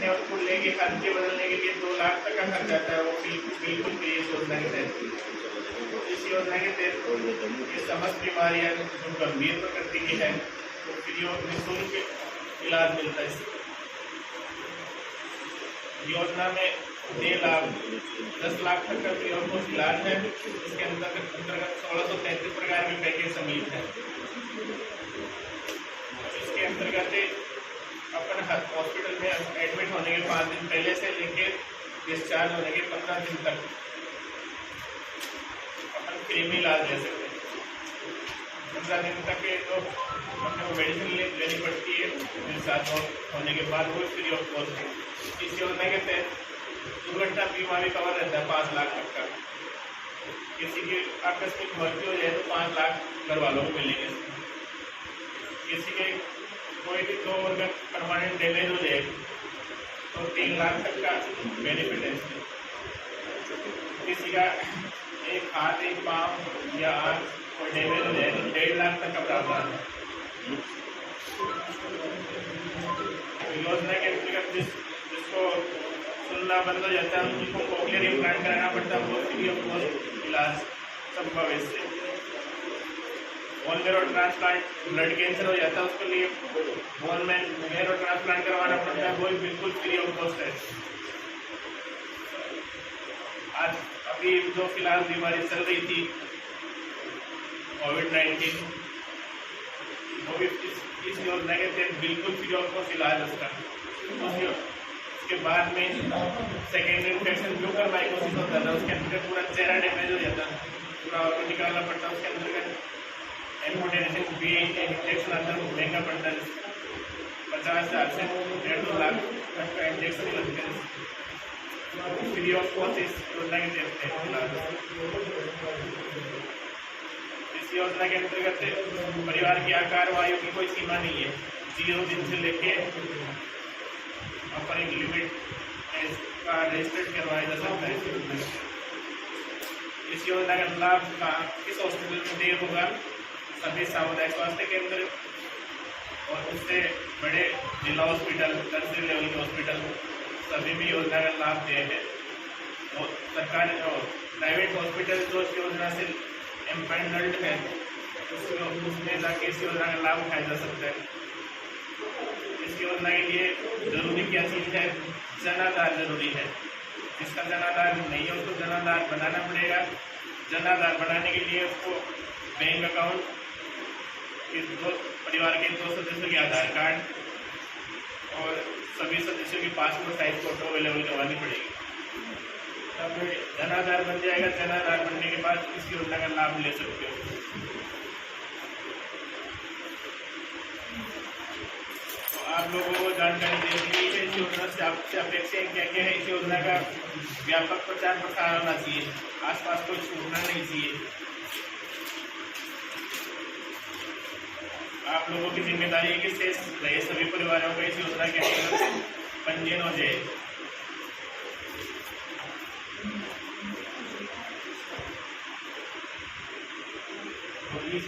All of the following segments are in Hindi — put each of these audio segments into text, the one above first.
रखने और खुले के खर्चे बदलने के लिए 2 लाख तक का खर्च आता है, वो बिल्कुल फ्री इस योजना के तहत। इस योजना के तहत ये समस्त बीमारियाँ जो गंभीर प्रकृति की है तो फ्री और निःशुल्क इलाज मिलता है। योजना में 10 लाख तक का फ्री ऑफ कॉस्ट इलाज है। इसके अंतर्गत 1633 प्रकार के पैकेज सम्मिलित हैं। इसके अंतर्गत अपन हॉस्पिटल में एडमिट होने के 5 दिन पहले से लेके डिस्चार्ज होने के 15 दिन तक अपन फ्री में इलाज ले सकते हैं। 15 दिन तक तो अपने को मेडिसिन लेनी पड़ती है, डिस्चार्ज होने के बाद वो फ्री ऑफ कॉस्ट है। इस योजना के तहत दुर्घटना बीमा भी कवर रहता है 5 लाख तक का। किसी की आकस्मिक मृत्यु हो जाए तो 5 लाख घर वालों को मिलेंगे। किसी के कोई भी 2 organ परमानेंट डैमेज हो जाए तो 3 लाख तक का बेनिफिट है। किसी का एक हाथ, एक पाँव या आँख कोई डैमेज हो जाए तो 1.5 लाख तक का प्रावधान है। योजना के अंतर्गत जिसको सुनना बंद हो जाता है उनको कोक्लियर इम्प्लांट कराना पड़ता है, वो फ्री ऑफ कॉस्ट इलाज संभव है इससे। Bone marrow transplant, blood cancer हो जाता है उसके लिए बोन मैरो ट्रांसप्लांट करवाना पड़ता है, वो भी बिल्कुल फ्री ऑफ कॉस्ट है। आज अभी जो फिलहाल बीमारी चल रही थी कोविड-19, वो भी इस योजना के तहत बिल्कुल फ्री ऑफ कॉस्ट इलाज उसका। उसके बाद में सेकेंडरी इन्फेक्शन ब्लूकर माइकोसिस होता था, उसके अंदर पूरा चेहरा डैमेज हो जाता, पूरा ऑर्गन निकालना पड़ता, उसके अंदर एम्बुलेंस भी इंजेक्शन अंदर महंगा पड़ता है। 50,000 से 1.5 लाख तक का इंजेक्शन ही लगते हैं। फ्री ऑफ कॉस्ट इस योजना के देते हैं। इस योजना के अंतर्गत परिवार की आकार वायु की कोई सीमा नहीं है। 0 दिन से लेके अपन एक लिमिट का रजिस्टर्ड करवाया जा सकता है। इस योजना का लाभ किस हॉस्पिटल में देर होगा? सभी सामुदायिक स्वास्थ्य केंद्र और उससे बड़े जिला हॉस्पिटल, टर्शरी लेवल के हॉस्पिटल सभी में योजना का लाभ दिए हैं। और सरकारी और प्राइवेट हॉस्पिटल जो इस योजना से एम्पैनल्ड है उसमें जाके इस योजना का लाभ उठाया जा सकता है। इस योजना के लिए जरूरी क्या चीज़ है? जनाधार जरूरी है। जिसका जनाधार नहीं हो तो जनाधार बनाना पड़ेगा। जनाधार बनाने के लिए उसको बैंक अकाउंट, परिवार के 2 सदस्यों के आधार कार्ड और सभी सदस्यों की पासपोर्ट साइज फोटो अवेलेबल करवानी पड़ेगी। तब जनाधार बन जाएगा। जनाधार बनने के बाद इस योजना का लाभ ले सकते हो। तो आप लोगों को जानकारी देने के लिए इस योजना से आपसे अपेक्षा क्या क्या है? इस योजना का व्यापक प्रचार प्रसार होना चाहिए, आसपास कोई छूटना नहीं चाहिए। आप लोगों की जिम्मेदारी है कि शेष रहे सभी परिवारों को इस योजना के अंतर्गत पंजीयन हो जाए। तो इस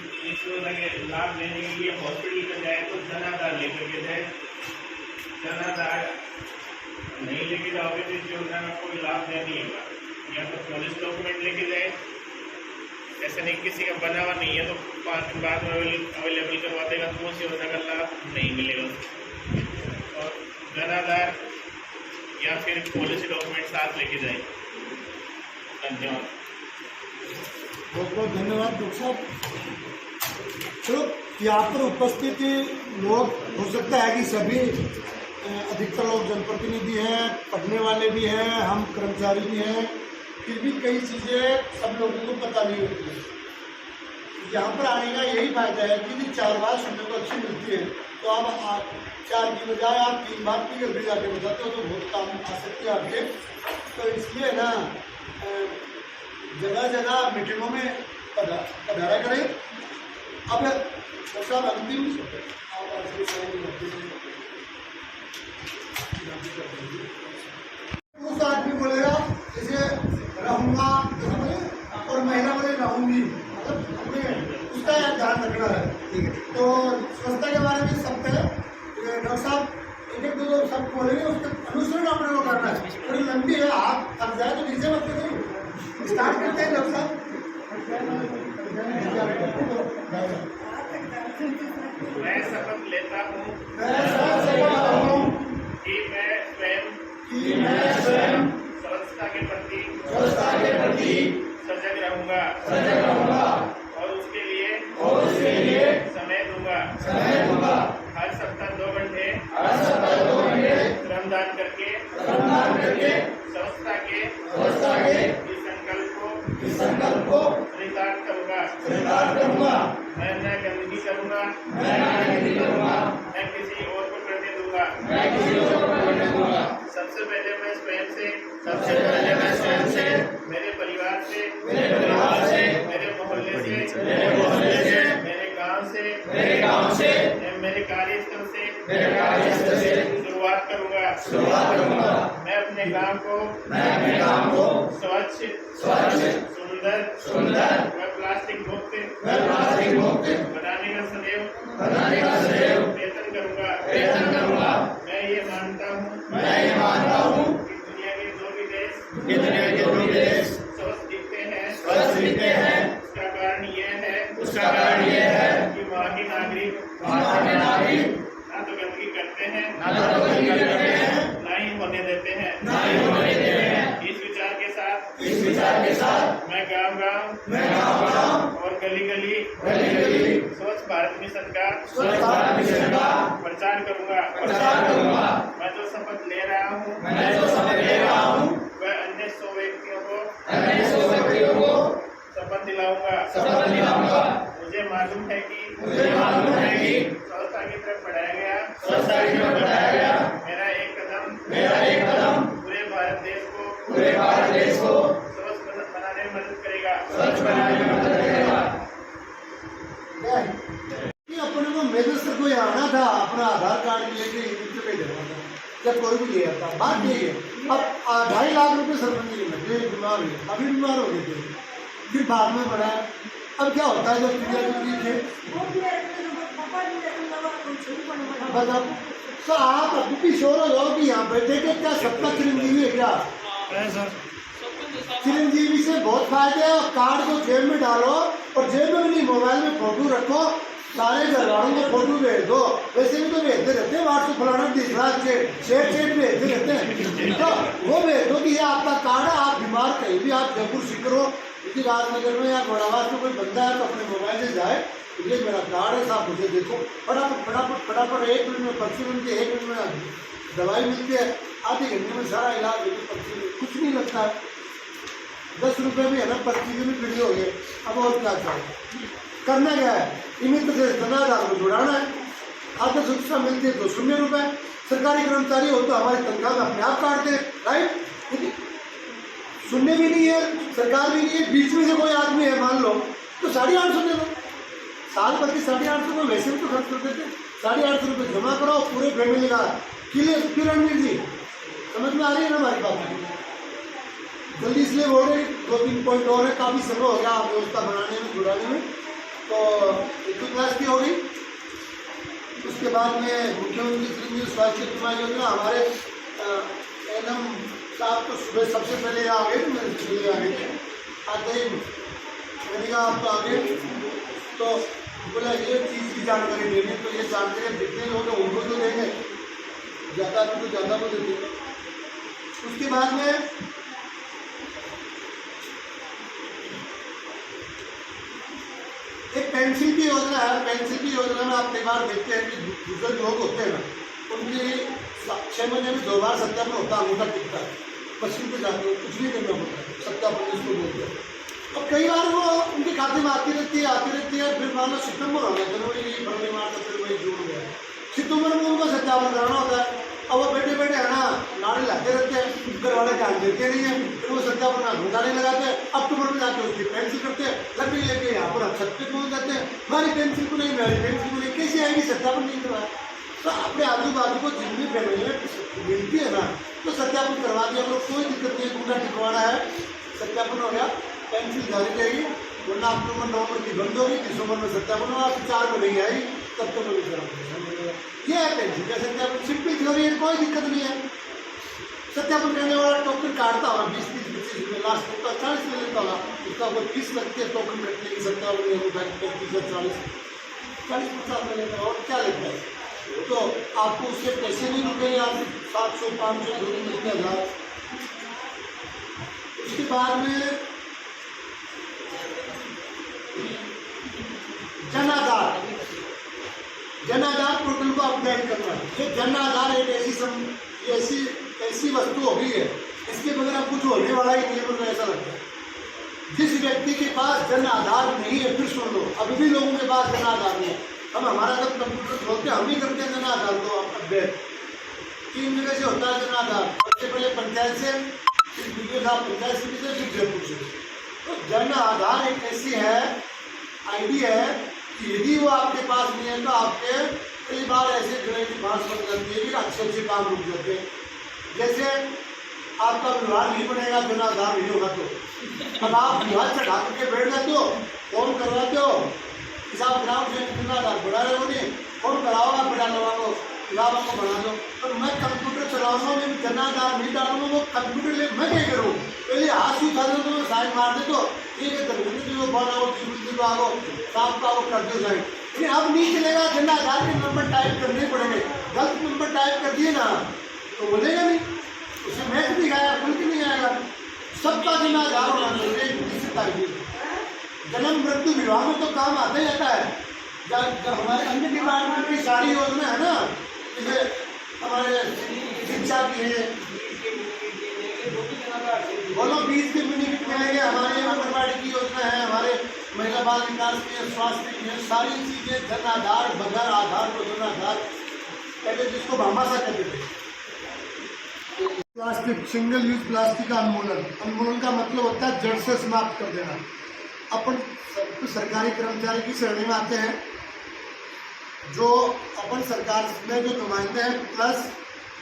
योजना के लाभ लेने के लिए हॉस्पिटल में जाए तो जनाधार लेकर के जाए। जनाधार नहीं लेके जाओगे तो इस योजना का कोई लाभ नहीं होगा। या तो पुलिस डॉक्यूमेंट लेके जाए, ऐसा नहीं किसी का बना हुआ नहीं है तो 5 दिन बाद में अवेलेबल करवा देगा तो उस योजना का लाभ नहीं मिलेगा। और जनाधार या फिर पॉलिसी डॉक्यूमेंट साथ लेके जाए। धन्यवाद। बहुत बहुत धन्यवाद डॉक्टर साहब। चलो, यहाँ पर उपस्थित लोग हो सकता है कि सभी अधिकतर लोग जनप्रतिनिधि हैं, पढ़ने वाले भी हैं, हम कर्मचारी भी हैं, फिर भी कई चीज़ें सब लोगों को पता नहीं होती है। यहाँ पर आने का यही फायदा है कि 4 बार सुनने को अच्छी मिलती है, तो आप 4 की बजाय आप 3 बार पी कर भी जाके बताते हो तो बहुत काम आ सकती है आपके। तो इसलिए ना जगह जगह मीटिंगों में पधारा करें। अब सब अंतिम पुरुष आदमी बोलेगा जैसे रहूँगा और महिला बोले रहूँगी, मतलब अपने उसका यार ध्यान रखना है। ठीक है, तो स्वच्छता के बारे में सब है डॉक्टर साहब एक-एक 2-2 जो सब बोलेंगे उसका अनुसरण अपने को करना है। थोड़ी लंबी है, हाथ थक जाए तो नीचे मत करो। स्टार्ट करते हैं डॉक्टर साहब। मैं शपथ लेता हूँ कि मैं स्वयं स्वच्छता के प्रति सजग रहूंगा और उसके लिए समय दूंगा। हर सप्ताह 2 घंटे श्रमदान करके स्वच्छता के इस संकल्प को चरितार्थ करूंगा। मैं न गंदगी करूंगा, मैं किसी और को करने दूंगा। सबसे पहले मैं स्वयं से, मेरे परिवार से, मेरे मोहल्ले से, मेरे गांव से, मेरे कार्यस्थल से शुरुआत करूंगा। मैं अपने गांव को स्वच्छ, सुंदर व प्लास्टिक मुक्त बनाने का सदैव प्रयत्न करूंगा। मैं ये मानता हूँ कि दुनिया के जो भी देश स्वच्छ दिखते हैं उसका कारण यह है कि वहाँ के नागरिक ना तो गंदगी करते हैं ना ही होने देते हैं। इस विचार के साथ मैं गांव और गली गली स्वच्छ भारत मिशन का प्रचार करूंगा। मैं जो शपथ ले रहा हूँ वह अन्य 100 व्यक्तियों को शपथ दिलाऊंगा। मुझे मालूम है कि स्वच्छता की तरफ बढ़ाया गया मेरा एक कदम पूरे भारत देश को स्वच्छ बनाने में मदद करेगा। अपने को मेरे से कोई आना था अपना आधार कार्ड लेके पे देना था, जब कोई भी ले आता बात यही है। अब 2.5 लाख रुपए सरपंच के लगे, बीमार हुए, अभी बीमार हो गए थे, फिर बाद में बढ़ाया। अब क्या होता है जब थे बताओ, तो आप अभी भी श्योर हो जाओ कि यहाँ बैठे के क्या सबका चिरंजीवी है क्या? चिरंजीवी से बहुत फायदे हैं। कार्ड को जेब में डालो और जेब में भी नहीं, मोबाइल में फोटो रखो, सारे घर वालों को फोटो भेज दो। वैसे भी तो भेजते रहते हैं, व्हाट्सएप फलाना दिखला शेयर भेजते रहते हैं, तो वो भेज दो कि ये आपका कार्ड है। आप बीमार कहीं भी आप जयपुर सिकरो यदि राजनगर में या घोड़ावास में कोई बंदा है तो अपने मोबाइल से जाए, ये मेरा कार्ड है साहब, मुझे देखो। फटाफट 1 मिनट में पर्ची बनती है, 1 मिनट में दवाई मिलती है, आधे घंटे में सारा इलाज होगी। पर्ची में कुछ नहीं लगता है, 10 रुपये में है ना, पर्ची के भी वीडियो हो गए। अब और क्या चाहिए, करना क्या है? इमित से 10,000 को जुड़ाना है। खाद्य सुरक्षा मिलती है तो 0 रुपये। सरकारी कर्मचारी हो तो हमारी तनख्वाह में अपने आप काटते हैं, राइट? सुनने भी नहीं है, सरकार भी नहीं है, बीच में से कोई आदमी है मान लो तो 850 दे दो, साल भर के 850 को वैसे भी तो खर्च कर देते। 850 रुपये जमा करो पूरे फैमिली का। क्लियर रणवीर जी, समझ में आ रही है ना हमारी बात? जल्दी इसलिए बोल रहे 2-3 पॉइंट और है, काफ़ी समय हो गया व्यवस्था बनाने में, जुड़ाने में। तो 1 क्लास की हो गई। उसके बाद में मुख्यमंत्री श्री स्वास्थ्य बीमा योजना, हमारे एनएम साहब तो सुबह सबसे पहले आ गए, मेरे चले आ गए थे, आते ही मैंने कहा आप तो आ गए, तो बोला ये चीज़ की जानकारी देनी, तो ये जानकारी जितने लोग हैं उनको तो देंगे, ज़्यादा तो ज़्यादा को देते। उसके बाद में एक पेंसिल की योजना है। पेंसिल की योजना में आप कई बार देखते हैं कि बुजुर्ग लोग होते हैं ना, उनकी 6 महीने में 2 बार सत्यापन होता है, अंगूठा टिकता है, पश्चिम पे जाते हो कुछ नहीं करना पड़ता है, सत्यापन इसको बोलते हैं। और कई बार वो उनके खाते में आती रहती है, फिर मान लो सितंबर हो गया, जनवरी नहीं, फरवरी मार्च, फिर वही जून हो गया, सितंबर में उनको सत्यापन कराना होता है। अब वो बैठे बैठे है ना नारे लाते रहते हैं, घर वाले ध्यान देते नहीं है, फिर वो सत्यापन घुटाने लगाते हैं। अक्टूबर में जाके उसकी पेंसिल करते हैं, लकड़ी लेके यहाँ पर छत पे पहुँच जाते हैं, हमारी पेंसिल को नहीं, मेरी पेंसिल को नहीं, कैसे आएगी? सत्यापन नहीं करवाया। तो अपने आजू बाजू को जितनी फैमिली मिलती है ना, तो सत्यापन करवा दिया करो, कोई दिक्कत नहीं। अंगूठा टिकवाना है, सत्यापन हो गया, पेंसिल जारी रहेगी, वरना अक्टूबर नवंबर की बंद होगी, दिसंबर में सत्यापन होगा, 4 में नहीं आएगी, तब तो मैं ये है पेंशन का सत्यापन, सिंपल थ्योरी है, कोई दिक्कत नहीं है। सत्यापन करने वाला टोकन काटता होगा 20-25 लास्ट तक तो 40 में लेता होगा, उसका कोई फीस लगती है टोकन कटने की 40-50 में लेता है और क्या लेता है। तो आपको उससे पैसे नहीं रुकेंगे, आप 700-500 दोनों मिलते हैं। उसके बाद में जन आधार पोर्टल को अपडेट करना। ये जन आधार एक ऐसी वस्तु हो गई है, इसके बगैर अब कुछ होने वाला ही नहीं है। मुझे ऐसा लगता है जिस व्यक्ति के पास जन आधार नहीं है, फिर सुन लो, अभी भी लोगों के पास जन आधार नहीं है। हम हमारा जब कंप्यूटर खोलते हैं हम ही करते हैं जन आधार को अपडेट। 3 जगह से होता है जन आधार, सबसे पहले पंचायत से, फिर वीडियो साहब पंचायत समिति से, फिर जयपुर से। तो जन आधार एक ऐसी है आईडी है कि यदि वो आपके पास नहीं है तो आपके कई बार ऐसे गले की बात बन जाती है कि अच्छे काम रुक जाते हैं। जैसे आपका विवाह नहीं बनेगा जन आधार नहीं होगा तो अब आप विवाह चढ़ा करके बैठ जाते हो, फोन करवाते हो, हिसाब ग्राम से जन आधार बढ़ा रहे हो, नहीं फोन कराओ आप बढ़ा लगा को विवाह को बढ़ा दो। पर मैं कंप्यूटर चलाऊंगा, मैं जन आधार नहीं डालूंगा, वो कंप्यूटर ले मैं क्या करूँ, पहले हाथ उठा दो तो मैं साइन मार दे तो ठीक है, धर्मेंद्र जो बनाओ को आओ साफ का वो कर दो साइन। लेकिन अब नहीं चलेगा, जन आधार के नंबर टाइप करने पड़ेंगे। गलत नंबर टाइप कर दिए ना तो बोलेगा नहीं, उसे मैच दिखाया खुल के नहीं आएगा। सबका जन आधार होना चाहिए। जन्म मृत्यु विवाह में तो काम आता ही आता है। जब हमारे अन्य डिपार्टमेंट की सारी योजना है ना, जैसे हमारे शिक्षा की है, बोलो 20 के बेनिफिट मिलेंगे, हमारे आंगनबाड़ी की योजना है, हमारे महिला बाल विकास की, स्वास्थ्य की है, सारी चीजें जन आधार बगैर आधार को जन आधार पहले जिसको भामाशा कहते थे। प्लास्टिक, सिंगल यूज प्लास्टिक का उन्मूलन का मतलब होता है जड़ से समाप्त कर देना। अपन सरकारी कर्मचारी की श्रेणी में आते हैं, जो अपन सरकार में जो नुमाइंदे हैं, प्लस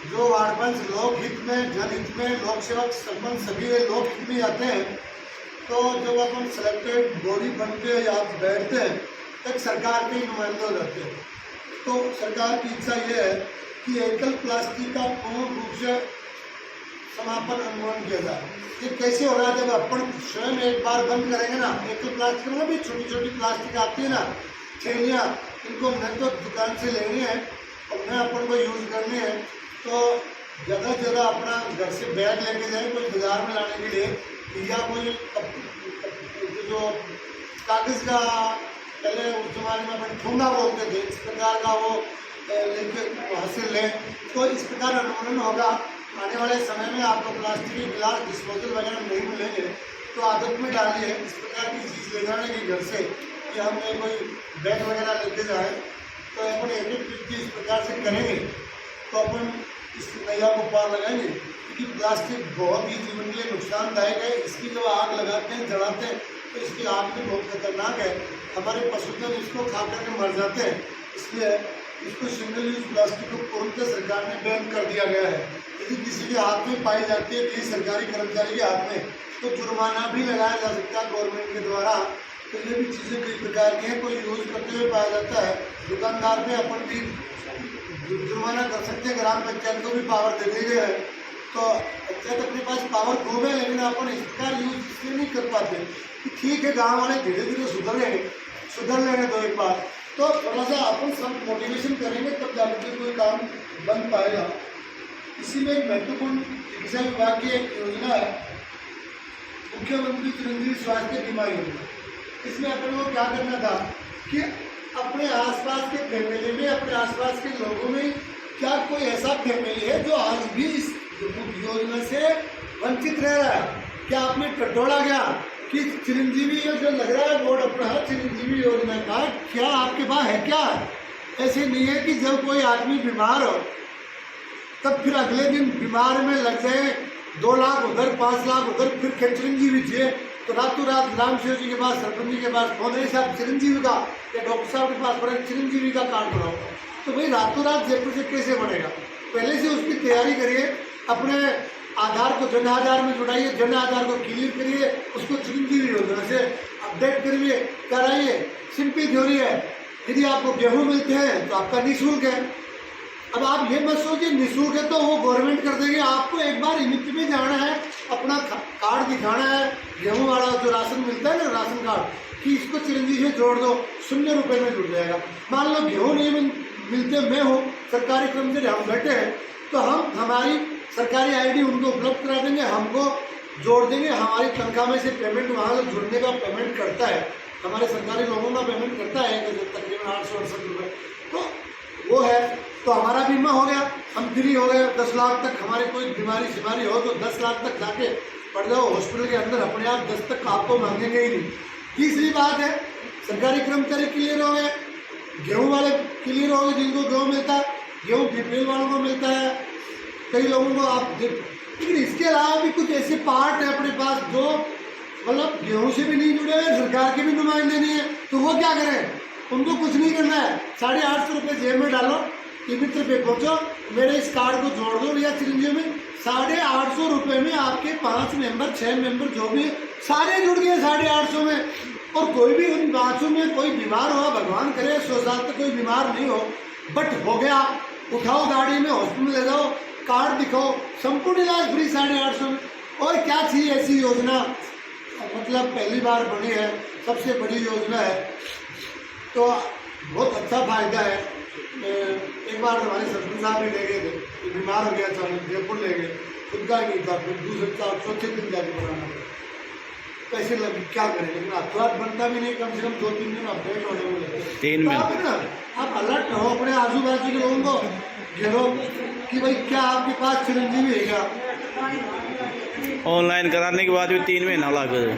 जो वार्ड पंच लोक हित में, जनहित में, लोक सेवक संबंध सभी लोक हित में आते हैं। तो जब अपन सिलेक्टेड बॉडी बन के यहाँ बैठते हैं तब सरकार के नुमाइंदे हो जाते हैं। तो सरकार की इच्छा ये है कि एकल प्लास्टिक का पूर्ण रूप से समापन उन्मूलन किया जाए। ये कैसे हो रहा है, जब अपन स्वयं एक बार बंद करेंगे ना, एकल प्लास्टिक में भी छोटी छोटी प्लास्टिक आती है ना, थैलियाँ, इनको न तो दुकान से लेनी है और न अपन को यूज़ करनी है। तो ज़्यादा से ज़्यादा अपना घर से बैग लेके जाए कोई बाजार में लाने के लिए, या कोई जो कागज़ का, पहले उस जमाने में अपन ठूंगा बोलते थे, इस प्रकार का वो लेके वहाँ से लें। तो इस प्रकार उन्मूलन होगा। आने वाले समय में आपको प्लास्टिक के गिलास डिस्पोजल वगैरह नहीं मिलेंगे, तो आदत में डालिए इस प्रकार की चीज़ ले जाने की घर से, कि हमने कोई बैग वगैरह लेके जाए। तो अपन एक इस प्रकार से करेंगे तो अपन इस नैया को पार लगाएंगे। क्योंकि प्लास्टिक बहुत ही जीवन के लिए नुकसानदायक है। इसकी जब आग लगाते हैं, जलाते हैं, तो इसकी आग भी बहुत खतरनाक है। हमारे पशुधन इसको खा करके मर जाते हैं। इसलिए इसको सिंगल यूज प्लास्टिक को पूर्णतः सरकार ने बैन कर दिया गया है। यदि किसी के हाथ में पाई जाती है, किसी सरकारी कर्मचारी के हाथ में, तो जुर्माना भी लगाया जा सकता है गवर्नमेंट के द्वारा। तो ये भी चीज़ें कई प्रकार की हैं। कोई यूज करते हुए पाया जाता है, दुकानदार पे अपन भी जुर्माना कर सकते हैं। ग्राम पंचायत को भी पावर दे दी गई है। तो पंचायत अपने पास पावर खूब है, लेकिन अपन इस प्रकार यूज इसलिए नहीं कर पाते कि ठीक है गाँव वाले धीरे धीरे सुधर लेंगे तो एक बार, तो थोड़ा सा अपन सब मोटिवेशन करेंगे तब जाकर कोई काम बन पाएगा। इसी में एक महत्वपूर्ण चिकित्सा विभाग की एक योजना है, मुख्यमंत्री चिरंजीवी स्वास्थ्य बीमा योजना। इसमें अपन को क्या करना था कि अपने आसपास के फैमिली में, अपने आसपास के लोगों में क्या कोई ऐसा फैमिली है जो आज भी इस योजना से वंचित रह रहा है? क्या आपने टटोला गया कि चिरंजीवी जो लग रहा है बोर्ड अपना चिरंजीवी योजना का, क्या आपके पास है क्या? ऐसे नहीं है कि जब कोई आदमी बीमार हो तब फिर अगले दिन बीमार में लग जाए 2 लाख उधर 5 लाख उधर, फिर चिरंजीवी चाहिए तो रातों रात ग्राम सेवक जी के पास, सरपंच जी के पास फोन है, साहब चिरंजीवी का, या डॉक्टर साहब के पास पड़ा चिरंजीवी का कार्ड बनाओ। तो भाई रातों रात जयपुर से कैसे बनेगा? पहले से उसकी तैयारी करिए, अपने आधार को जन आधार में जुड़ाइए, जन आधार को क्लियर करिए, उसको चिरंजीवी योजना से अपडेट करिए, कराइए। सिंपल थ्योरी है। यदि आपको गेहूँ मिलते हैं तो आपका निःशुल्क है, अब आप ये मत सोचिए निःशुल्क है तो वो गवर्नमेंट कर देंगे, आपको एक बार इमित में जाना है, अपना कार्ड दिखाना है, गेहूं वाला जो राशन मिलता है ना राशन कार्ड, कि इसको चिरंजीवी में जोड़ दो, 0 रुपये में जुड़ जाएगा। मान लो गेहूं नहीं मिलते, मैं हूँ सरकारी कर्मचारी, हम बैठे हैं, तो हम हमारी सरकारी आईडी उनको उपलब्ध करा देंगे, हमको जोड़ देंगे, हमारी तनख्वाह में से पेमेंट वहाँ से जुड़ने का पेमेंट करता है, हमारे सरकारी लोगों का पेमेंट करता है तकरीबन 868 रुपये, तो वो है, तो हमारा बीमा हो गया, हम फ्री हो गए। 10 लाख तक हमारे कोई बीमारी हो तो 10 लाख तक जाके पड़ जाओ हॉस्पिटल के अंदर, अपने आप 10 तक आपको मांगेंगे ही नहीं। तीसरी बात है, सरकारी कर्मचारी क्लियर हो गए, गेहूं वाले क्लियर हो गए, जिनको गेहूं मिलता है, गेहूं बीपीएल वालों को मिलता है, कई लोगों को आप लेकिन इसके अलावा भी कुछ ऐसे पार्ट है अपने पास जो मतलब गेहूं से भी नहीं जुड़े हुए, सरकार के भी नुमाइंदे नहीं है, तो वो क्या करें? उनको कुछ नहीं करना है, 850 रुपये जेब में डालो, मित्र पे पहुंचो, मेरे इस कार्ड को जोड़ दो भैया चिरंजीवी में, 850 रुपये में आपके 5 मेंबर 6 मेंबर जो भी है सारे जुड़ गए 850 में। और कोई भी उन 500 में कोई बीमार हो, भगवान करे 100 साल तक कोई बीमार नहीं हो, बट हो गया, उठाओ गाड़ी में हॉस्पिटल ले जाओ, कार्ड दिखाओ, संपूर्ण इलाज फ्री 850 में। और क्या थी ऐसी योजना, मतलब पहली बार बनी है, सबसे बड़ी योजना है, तो बहुत अच्छा फायदा है। एक बार हमारे सरपंच साहब भी ले गए थे, बीमार हो गया था, जयपुर ले गए, खुद का ही नहीं था, फिर दूसरे चौथे दिन जाके बनाना पड़ा, पैसे लगे, क्या करें, लेकिन अपराध बनता भी नहीं, कम से कम 2-3 दिन अपडेट होने में लगते। 3 में आप अलर्ट रहो, अपने आजू बाजू के लोगों को घेरो कि भाई क्या आपके पास चिरंजीवी है क्या। ऑनलाइन कराने के बाद भी 3 महीना लग गए।